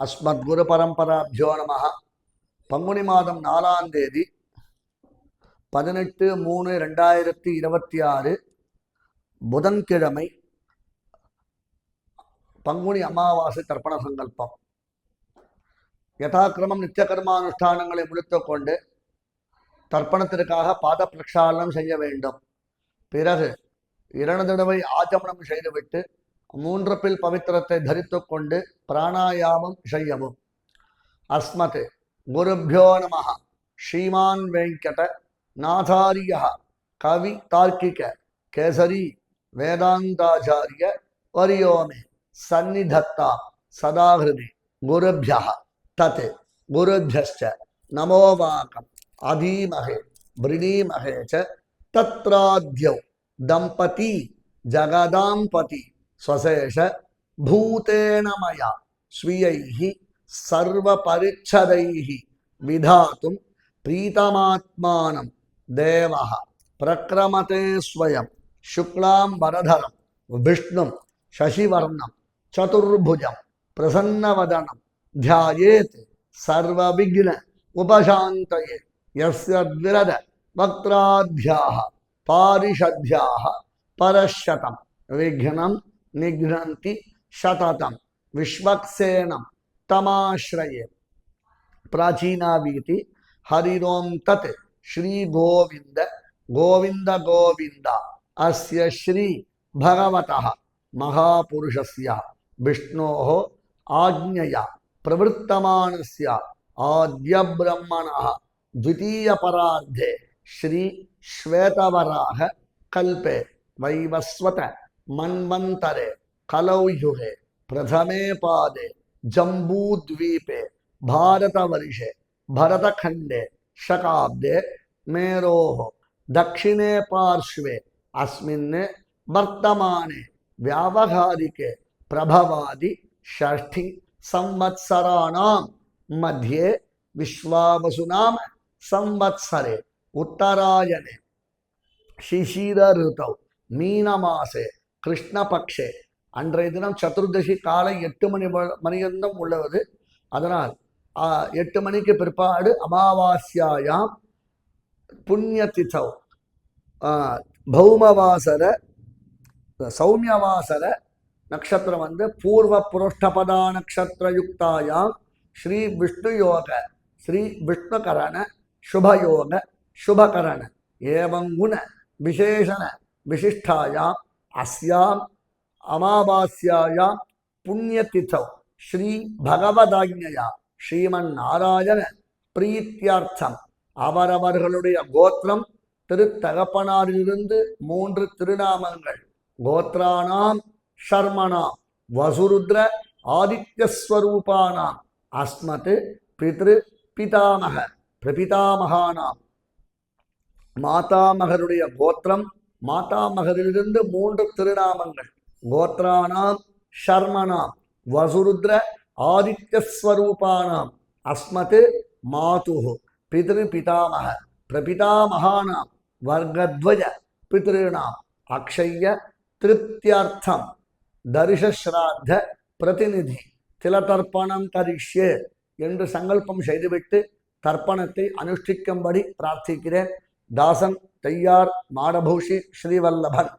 அஸ்மத்குரு பரம்பராபியோ நம. பங்குனி மாதம் 4ஆம் தேதி 18/3/2026 புதன்கிழமை பங்குனி அமாவாசை தர்ப்பண சங்கல்பம். யதாக்கிரமம் நித்திய கர்மானுஷ்டானங்களை முடித்துக் கொண்டு தர்ப்பணத்திற்காக பாத பிரக்ஷாலனம் செய்ய வேண்டும். பிறகு 2 தடவை ஆச்சமனம் செய்துவிட்டு 3 பில் பவித்திரத்தை தரித்துக் கொண்டு பிராணாயாமம் செய்யவும். அஸ்மத் குருभ्यो நமः. ஸ்ரீமான் வெங்கட நாதாரிய கவி தார்க்கிக கேசரி வேதாந்தாச்சாரிய வரியோமே சந்நிதத்தா சதாஹிருதி குருभ्यः தத் குருभ्यश्च நமோ வாகம் அதீமஹே வ்ருணீமஹே ச தத்ராத்யௌ தம்பதி ஜகதாம்பதி ஸ்வசேஷ பூதேன மயா ஸ்வீயைஹி சர்வ பரிச்சதைஹி விதாத்தும் பிரீதமாத்மானம் தேவஹ பிரக்ரமதே ஸ்வயம் சுக்லாம் வரதரம் விஷ்ணும் சசிவர்ணம் சதுர்புஜம் பிரசன்னவதனம் த்யாயேத் சர்வவிக்ன உபசாந்தயே யஸ்ய த்விரத வக்த்ராத்யாஹ பாரிஷத்யாஹ பரஷதம் விக்னம் நிக்னந்தி சததம் விஸ்வக்சேனம் தமாஸ்ரயே. பிராச்சீனாவீதி ஹரிரோம் தத் ஸ்ரீ கோவிந்த கோவிந்த கோவிந்த அஸ்ய ஸ்ரீ பகவதः மகாபுருஷஸ்ய விஷ்ணோः ஆக்ஞயா பிரவர்த்தமானஸ்ய ஆத்ய பிரம்மணः द्वितीय परार्धे श्री श्वेतवराह कल्पे वैवस्वत मन्वन्तरे कलौयुगे प्रथमे पादे जम्बूद्वीपे भारतवर्षे भरतखंडे शकाब्दे मेरोः दक्षिणे पार्श्वे अस्मिन् वर्तमाने व्यावहारिके प्रभवादि षष्ठी संवत्सराणां मध्ये विश्वावसुनाम संवत्सरे उत्तरायणे शिशिर ऋतौ मीनमासे कृष्णपक्षे அன்றைய தினம் சதுர்தசி காலை 8 மணியந்தம் உள்ளது. அதனால் 8 மணிக்கு பிற்பாடு அமாவாஸ்யாயாம் புண்ணியதிதௌ பௌமவாசர சௌமியவாசர நட்சத்திரம் வந்து பூர்வ புரோஷ்டபதா நட்சத்திரயுக்தாயாம் श्री विष्णु योग श्री विष्णुकरण शुभयोग शुभकरण एवं गुण विशेषण विशिष्टायां अस्याम् अमावास्यायां पुण्यतिथौ श्री भगवदाज्ञया श्रीमन्नारायण प्रीत्यर्थम அவரவர்களுடைய கோத்திரம் திருத்தகப்பனாரிலிருந்து 3 திருநாமங்கள் கோத்ராணாம் ஷர்மணாம் வசுருத்ர ஆதித்யஸ்வரூபானாம் அஸ்மத் பித்ரு பிதாமக பிரபிதாமகானாம் மாதாமகருடைய கோத்திரம் மாதாமகரிலிருந்து 3 திருநாமங்கள் கோத்ராணாம் ஷர்மணாம் வசுருத்ர ஆதித்யஸ்வரூபானாம் அஸ்மத் மாதுஹு பித்ரு பிதாமக பிரபிதாமகானாம் வர்க்கத்வய பித்ருணாம் அக்ஷய திருப்தியர்த்தம் தரிசஸ்ராத்த பிரதிநிதி திலதர்ப்பணம் கரிஷ்யே என்று சங்கல்பம் செய்துவிட்டு தர்ப்பணத்தை அனுஷ்டிக்கும்படி பிரார்த்திக்கிறேன். தாசன் தையார் மாடபூஷி ஸ்ரீவல்லபன்.